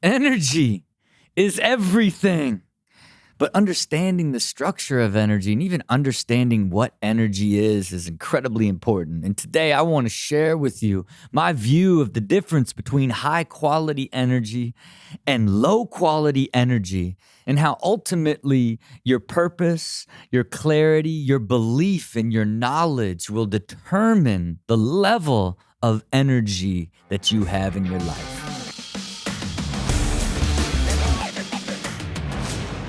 Energy is everything. But understanding the structure of energy and even understanding what energy is incredibly important. And today I want to share with you my view of the difference between high quality energy and low quality energy, and how ultimately your purpose, your clarity, your belief, and your knowledge will determine the level of energy that you have in your life.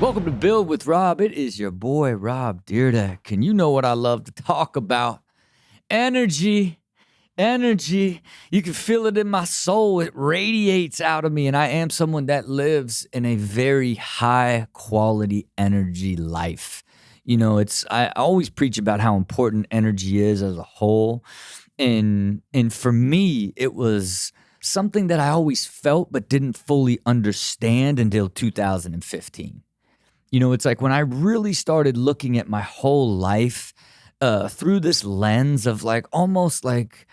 Welcome to Build with Rob. It is your boy, Rob Dyrdek, and you know what I love to talk about. Energy. You can feel it in my soul. It radiates out of me, and I am someone that lives in a very high quality energy life. You know, I always preach about how important energy is as a whole, and for me, it was something that I always felt but didn't fully understand until 2015. You know, it's like when I really started looking at my whole life through this lens of like almost like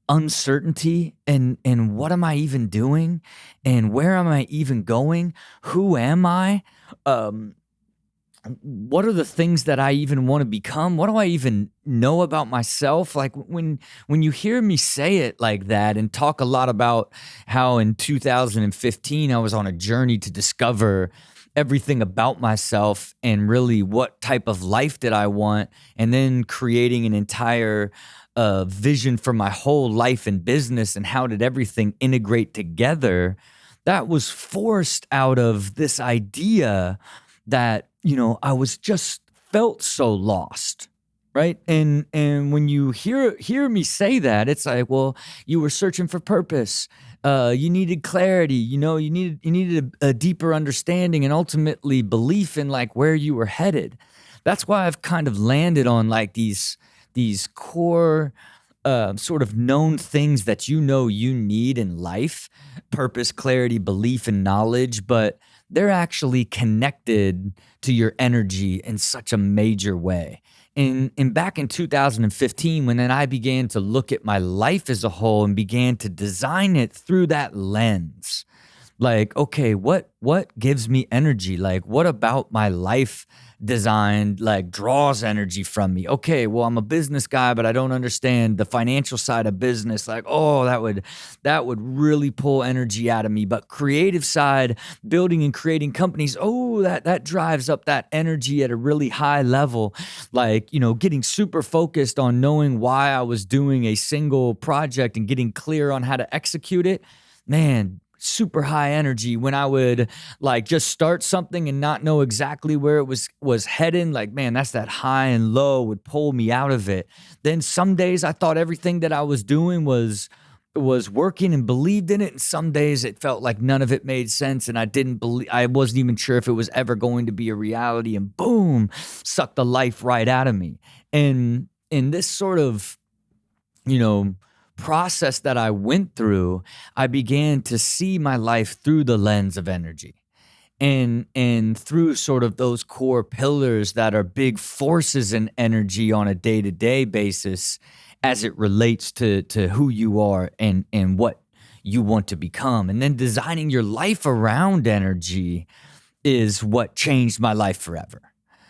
uncertainty and what am I even doing and where am I even going? Who am I? What are the things that I even want to become? What do I even know about myself? Like when you hear me say it like that and talk a lot about how in 2015 I was on a journey to discover everything about myself and really what type of life did I want, and then creating an entire vision for my whole life and business and how did everything integrate together, that was forced out of this idea that, you know, I was just felt so lost. Right. And when you hear me say that, it's like, well, you were searching for purpose. You needed clarity, you know, you needed a deeper understanding and ultimately belief in like where you were headed. That's why I've kind of landed on like these core sort of known things that you know you need in life: purpose, clarity, belief, and knowledge, but they're actually connected to your energy in such a major way. And back in 2015, when then I began to look at my life as a whole and began to design it through that lens, like, okay, what gives me energy? Like, what about my life design like draws energy from me? Okay, well, I'm a business guy, but I don't understand the financial side of business. Like, oh, that would really pull energy out of me. But creative side, building and creating companies, oh, that drives up that energy at a really high level. Like, you know, getting super focused on knowing why I was doing a single project and getting clear on how to execute it. Man, super high energy. When I would like just start something and not know exactly where it was heading, like, man, that's that high and low would pull me out of it. Then some days I thought everything that I was doing was working and believed in it, and some days it felt like none of it made sense and I wasn't even sure if it was ever going to be a reality, and boom, sucked the life right out of me. And in this sort of, you know, process that I went through, I began to see my life through the lens of energy and through sort of those core pillars that are big forces in energy on a day-to-day basis as it relates to who you are and what you want to become. And then designing your life around energy is what changed my life forever.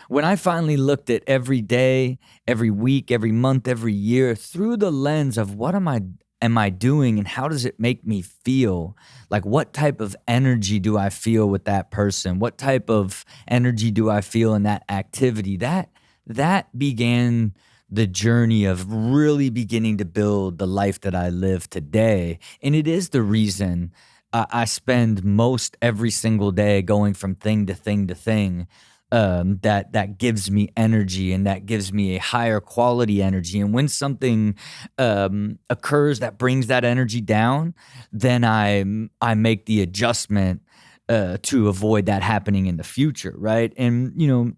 When I finally looked at every day, every week, every month, every year through the lens of what am I doing and how does it make me feel? Like, what type of energy do I feel with that person? What type of energy do I feel in that activity? That began the journey of really beginning to build the life that I live today. And it is the reason I spend most every single day going from thing to thing to thing. That gives me energy and that gives me a higher quality energy. And when something occurs that brings that energy down, then I make the adjustment to avoid that happening in the future, right? And, you know,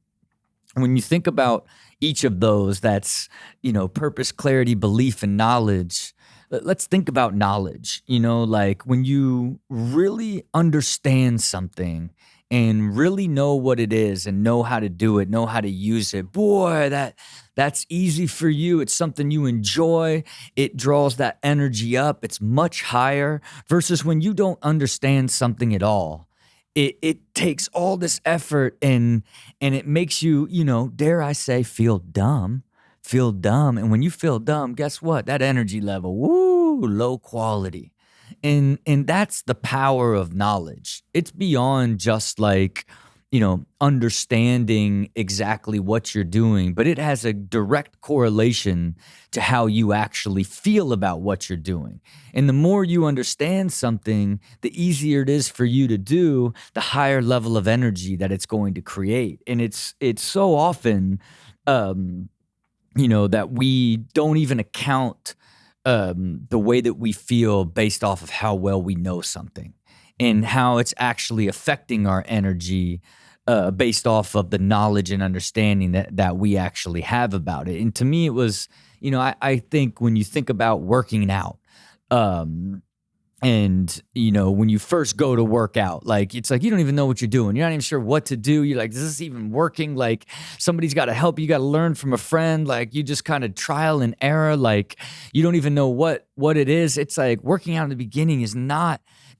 when you think about each of those, that's, you know, purpose, clarity, belief, and knowledge. Let's think about knowledge, you know, like when you really understand something and really know what it is and know how to do it, know how to use it, boy, that's easy for you. It's something you enjoy. It draws that energy up. It's much higher versus when you don't understand something at all. It takes all this effort and it makes you, dare I say, feel dumb. Feel dumb. And when you feel dumb, guess what? That energy level, woo, low quality. And that's the power of knowledge. It's beyond just like, understanding exactly what you're doing, but it has a direct correlation to how you actually feel about what you're doing. And the more you understand something, the easier it is for you to do, the higher level of energy that it's going to create. And it's so often that we don't even account the way that we feel based off of how well we know something and how it's actually affecting our energy based off of the knowledge and understanding that we actually have about it. And to me, it was, I think when you think about working out, and, when you first go to work out, like, it's like you don't even know what you're doing. You're not even sure what to do. You're like, is this even working? Like, somebody's got to help you. You got to learn from a friend. Like, you just kind of trial and error. Like, you don't even know what it is. It's like working out in the beginning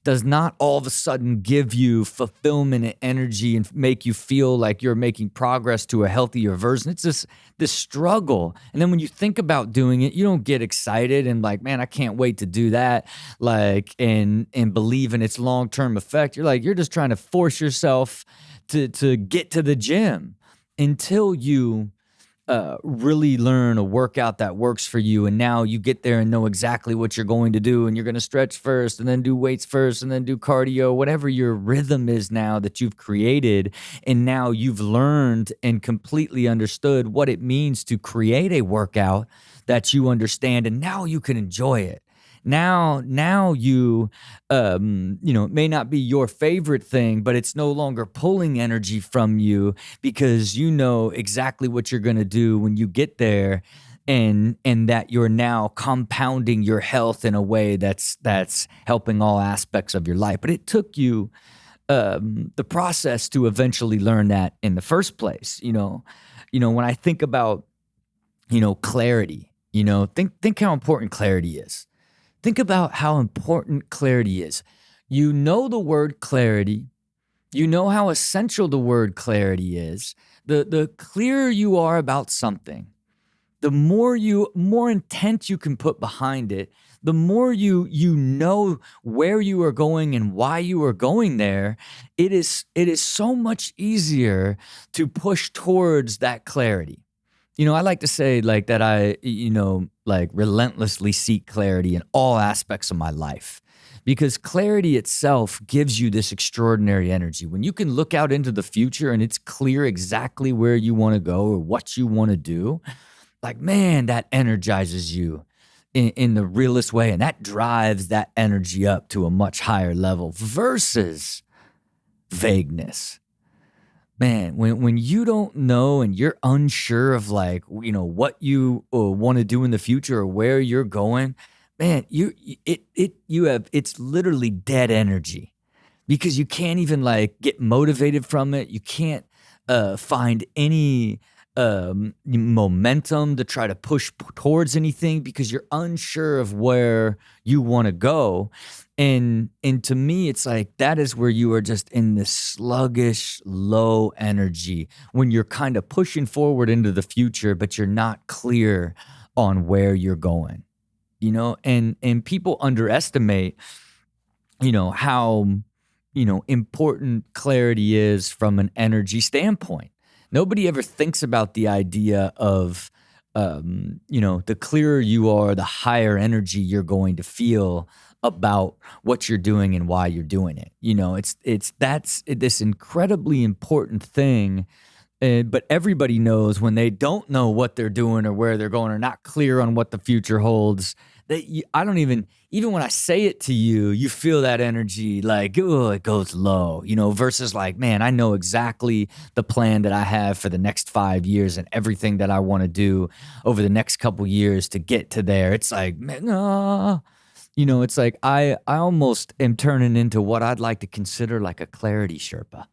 does not all of a sudden give you fulfillment and energy and make you feel like you're making progress to a healthier version. It's just this struggle. And then when you think about doing it, you don't get excited and like, man, I can't wait to do that. Like, and believe in its long-term effect. You're just trying to force yourself to get to the gym until you really learn a workout that works for you. And now you get there and know exactly what you're going to do. And you're going to stretch first and then do weights first and then do cardio, whatever your rhythm is now that you've created. And now you've learned and completely understood what it means to create a workout that you understand. And now you can enjoy it. Now you, it may not be your favorite thing, but it's no longer pulling energy from you because you know exactly what you're going to do when you get there, and that you're now compounding your health in a way that's helping all aspects of your life. But it took you the process to eventually learn that in the first place. When I think about clarity, think how important clarity is. Think about how important clarity is. You know the word clarity. You know how essential the word clarity is. The clearer you are about something, the more intent you can put behind it, the more you know where you are going and why you are going there. It is so much easier to push towards that clarity. I like to say like that I, like relentlessly seek clarity in all aspects of my life, because clarity itself gives you this extraordinary energy. When you can look out into the future and it's clear exactly where you want to go or what you want to do, like, man, that energizes you in the realest way. And that drives that energy up to a much higher level versus vagueness. Man, when you don't know and you're unsure of like, what you want to do in the future or where you're going, man, it's literally dead energy because you can't even like get motivated from it. You can't find any momentum to try to push towards anything because you're unsure of where you want to go. And to me, it's like that is where you are just in this sluggish, low energy when you're kind of pushing forward into the future, but you're not clear on where you're going, and people underestimate, how, important clarity is from an energy standpoint. Nobody ever thinks about the idea of, the clearer you are, the higher energy you're going to feel about what you're doing and why you're doing it. That's this incredibly important thing. But everybody knows when they don't know what they're doing or where they're going or not clear on what the future holds, I don't even when I say it to you, you feel that energy like, oh, it goes low, versus like, man, I know exactly the plan that I have for the next 5 years and everything that I want to do over the next couple years to get to there. It's like, man, it's like I almost am turning into what I'd like to consider like a clarity Sherpa.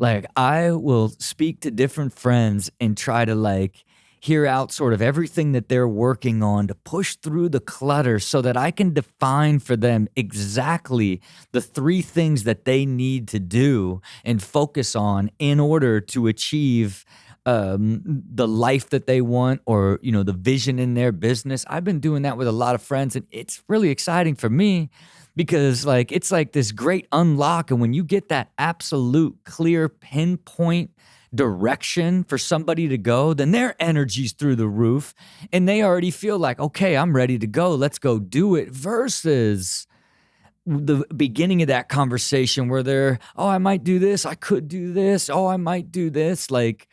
Like, I will speak to different friends and try to like hear out sort of everything that they're working on to push through the clutter so that I can define for them exactly the three things that they need to do and focus on in order to achieve the life that they want, or, you know, the vision in their business. I've been doing that with a lot of friends, and it's really exciting for me because like it's like this great unlock. And when you get that absolute clear pinpoint direction for somebody to go, then their energy's through the roof and they already feel like, okay, I'm ready to go. Let's go do it. Versus the beginning of that conversation where they're, oh, I might do this. I could do this. Oh, I might do this. Like,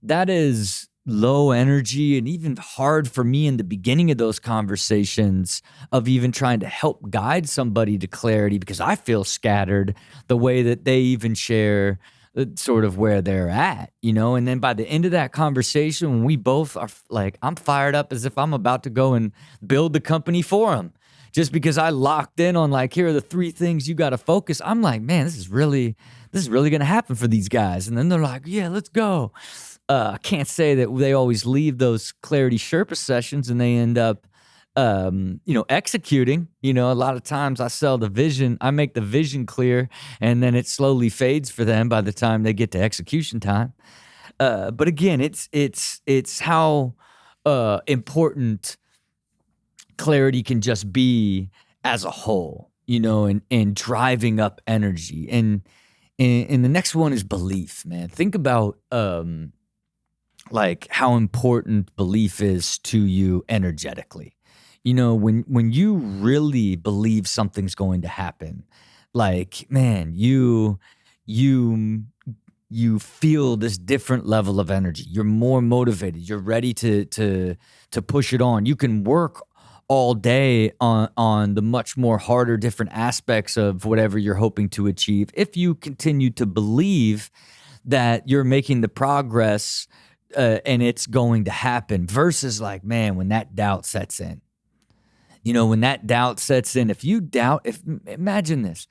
that is low energy and even hard for me in the beginning of those conversations of even trying to help guide somebody to clarity, because I feel scattered the way that they even share sort of where they're at, you know? And then by the end of that conversation, when we both are like, I'm fired up as if I'm about to go and build the company for them. Just because I locked in on like, here are the three things you got to focus. I'm like, man, this is really going to happen for these guys. And then they're like, yeah, let's go. I can't say that they always leave those Clarity Sherpa sessions and they end up, executing. You know, a lot of times I sell the vision, I make the vision clear, and then it slowly fades for them by the time they get to execution time. But again, it's how important clarity can just be as a whole, you know, and driving up energy. And the next one is belief, man. Think about like how important belief is to you energetically. You know, when you really believe something's going to happen, like, man, you feel this different level of energy. You're more motivated. You're ready to push it on. You can work all day on the much more harder, different aspects of whatever you're hoping to achieve if you continue to believe that you're making the progress and it's going to happen, versus like, man, when that doubt sets in. You know, when that doubt sets in, imagine this.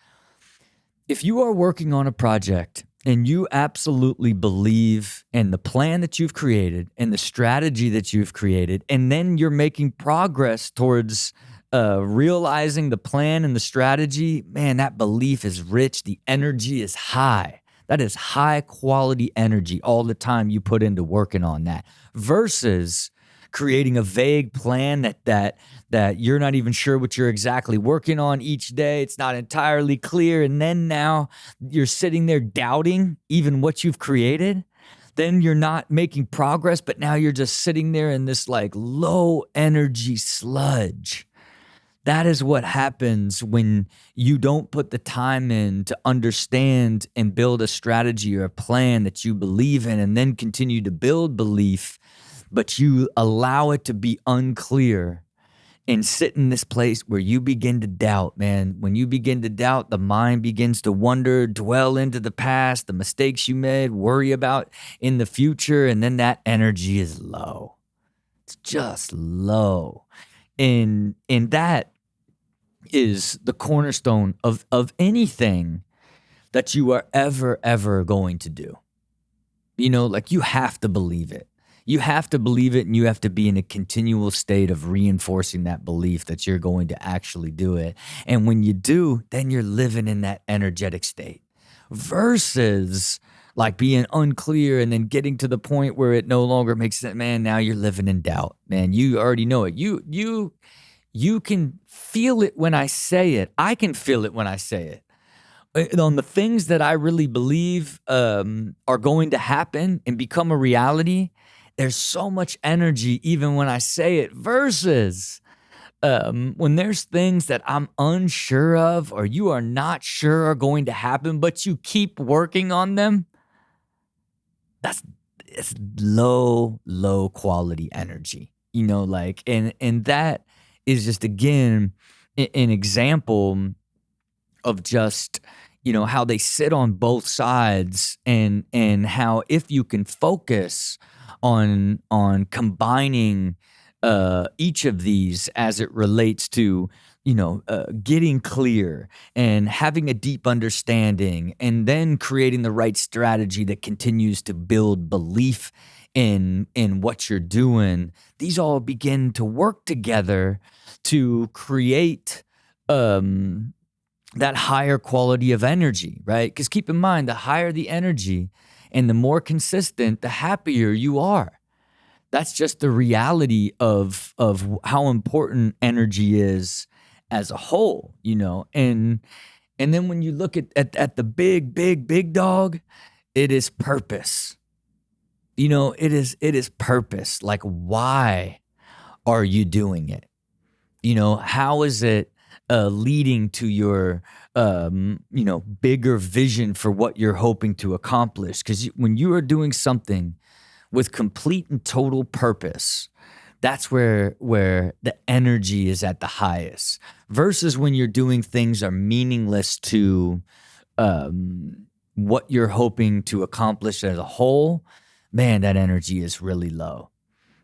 If you are working on a project and you absolutely believe in the plan that you've created and the strategy that you've created, and then you're making progress towards realizing the plan and the strategy, man, that belief is rich. The energy is high. That is high quality energy all the time you put into working on that, versus creating a vague plan that you're not even sure what you're exactly working on each day. It's not entirely clear. And then now you're sitting there doubting even what you've created. Then you're not making progress, but now you're just sitting there in this like low energy sludge. That is what happens when you don't put the time in to understand and build a strategy or a plan that you believe in, and then continue to build belief, but you allow it to be unclear and sit in this place where you begin to doubt, man. When you begin to doubt, the mind begins to wonder, dwell into the past, the mistakes you made, worry about in the future, and then that energy is low. It's just low. And that is the cornerstone of anything that you are ever going to do. You know, like, you have to believe it. You have to believe it, and you have to be in a continual state of reinforcing that belief that you're going to actually do it. And when you do, then you're living in that energetic state, versus like being unclear and then getting to the point where it no longer makes sense. Man, now you're living in doubt. Man, you already know it. You can feel it when I say it. I can feel it when I say it. On the things that I really believe are going to happen and become a reality, there's so much energy even when I say it, versus when there's things that I'm unsure of or you are not sure are going to happen, but you keep working on them. It's low quality energy, you know, like, and that is just, again, an example of just, you know, how they sit on both sides, and how if you can focus on combining each of these as it relates to getting clear and having a deep understanding, and then creating the right strategy that continues to build belief in what you're doing. These all begin to work together to create that higher quality of energy, right? Because keep in mind, the higher the energy and the more consistent, the happier you are. That's just the reality of how important energy is as a whole, and then when you look at the big dog, it is purpose. It is purpose. Like, why are you doing it? How is it leading to your bigger vision for what you're hoping to accomplish? Because when you are doing something with complete and total purpose, that's where the energy is at the highest, versus when you're doing things are meaningless to what you're hoping to accomplish as a whole. Man, that energy is really low,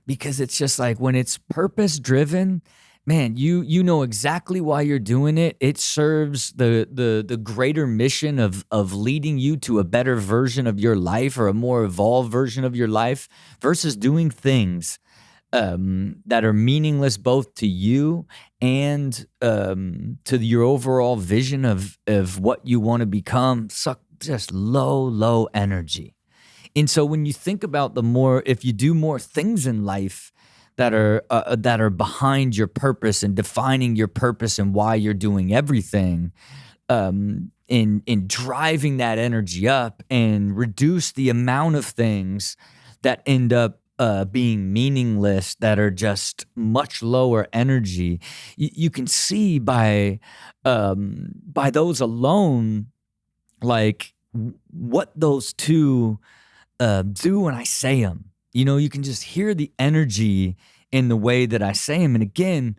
because it's just like when it's purpose driven, man, you know exactly why you're doing it. It serves the greater mission of leading you to a better version of your life, or a more evolved version of your life, versus doing things that are meaningless both to you and to your overall vision of what you want to become. Just low energy. And so when you think about if you do more things in life that are behind your purpose and defining your purpose and why you're doing everything, in driving that energy up, and reduce the amount of things that end up being meaningless, that are just much lower energy, you can see by those alone, like what those two do when I say them. You can just hear the energy in the way that I say them. And again,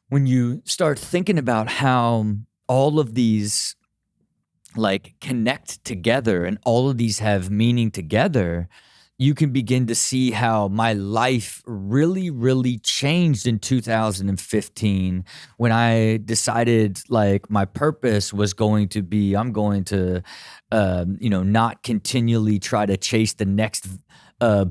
when you start thinking about how all of these like connect together and all of these have meaning together, you can begin to see how my life really, really changed in 2015 when I decided like my purpose was going to be, I'm going to, not continually try to chase the next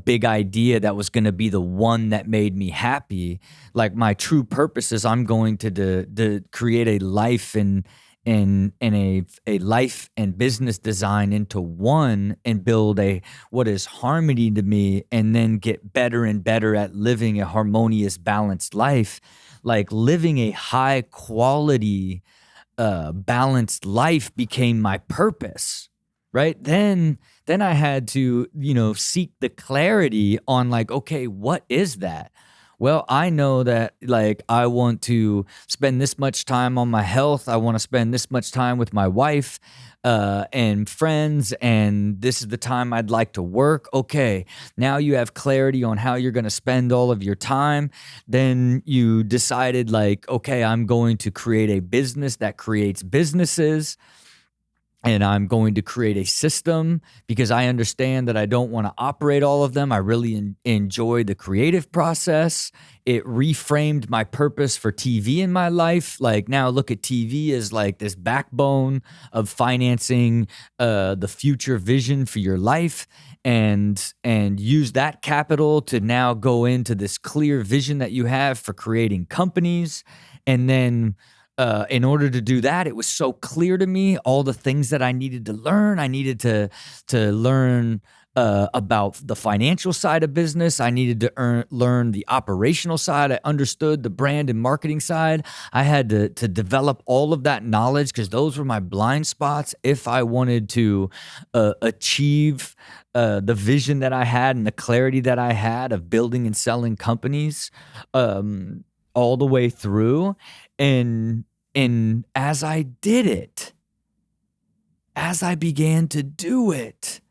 big idea that was going to be the one that made me happy. Like, my true purpose is I'm going to create a life and a life and business design into one, and build what is harmony to me, and then get better and better at living a harmonious, balanced life. Like, living a high quality, balanced life became my purpose, right? Then I had to, seek the clarity on like, okay, what is that? Well, I know that like I want to spend this much time on my health. I want to spend this much time with my wife and friends, and this is the time I'd like to work. Okay, now you have clarity on how you're going to spend all of your time. Then you decided like, okay, I'm going to create a business that creates businesses. And I'm going to create a system because I understand that I don't want to operate all of them. I really enjoy the creative process. It reframed my purpose for TV in my life. Like, now look at TV as like this backbone of financing the future vision for your life, and use that capital to now go into this clear vision that you have for creating companies. And then in order to do that, it was so clear to me all the things that I needed to learn. I needed to learn about the financial side of business. I needed to learn the operational side. I understood the brand and marketing side. I had to develop all of that knowledge, because those were my blind spots if I wanted to achieve the vision that I had and the clarity that I had of building and selling companies all the way through. And as I did it, as I began to do it,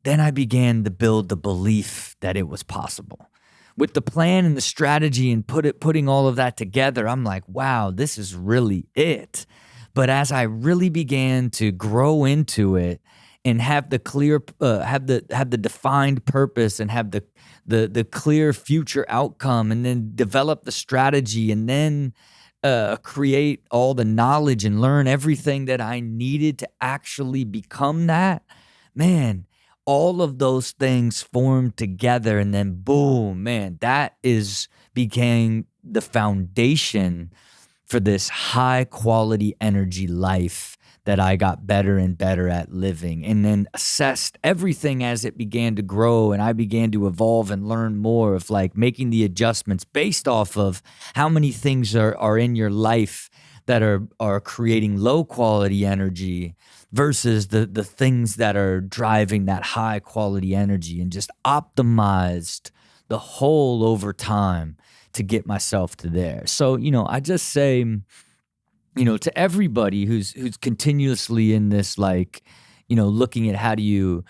then I began to build the belief that it was possible. With the plan and the strategy and putting all of that together, I'm like, wow, this is really it. But as I really began to grow into it and have the clear, have the defined purpose, and have the clear future outcome, and then develop the strategy, and then create all the knowledge and learn everything that I needed to actually become that, man, all of those things formed together, and then boom, man, that became the foundation for this high quality energy life that I got better and better at living, and then assessed everything as it began to grow, and I began to evolve and learn more of like making the adjustments based off of how many things are in your life that are creating low quality energy versus the things that are driving that high quality energy, and just optimized the whole over time to get myself to there. So, I just say, to everybody who's continuously in this, like, looking at how do you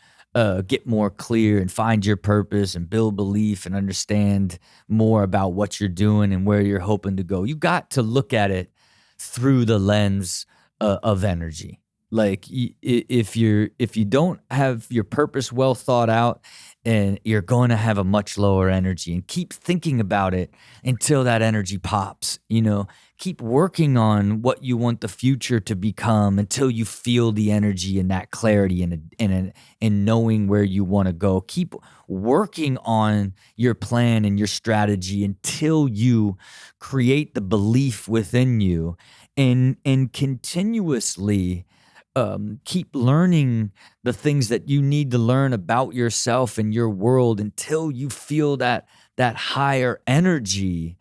get more clear and find your purpose and build belief and understand more about what you're doing and where you're hoping to go. You got to look at it through the lens of energy. Like, if you don't have your purpose well thought out, and you're going to have a much lower energy, and keep thinking about it until that energy pops. Keep working on what you want the future to become until you feel the energy and that clarity and knowing where you want to go. Keep working on your plan and your strategy until you create the belief within you, and continuously keep learning the things that you need to learn about yourself and your world until you feel that higher energy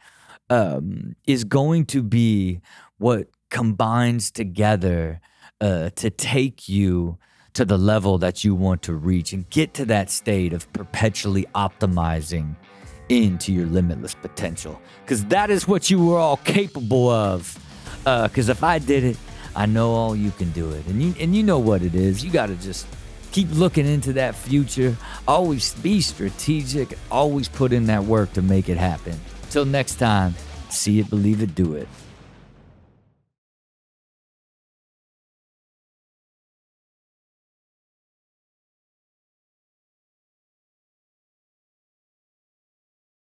is going to be what combines together to take you to the level that you want to reach, and get to that state of perpetually optimizing into your limitless potential. Because that is what you were all capable of. Because if I did it, I know all you can do it. And you know what it is. You got to just keep looking into that future. Always be strategic. Always put in that work to make it happen. Till next time, see it, believe it, do it.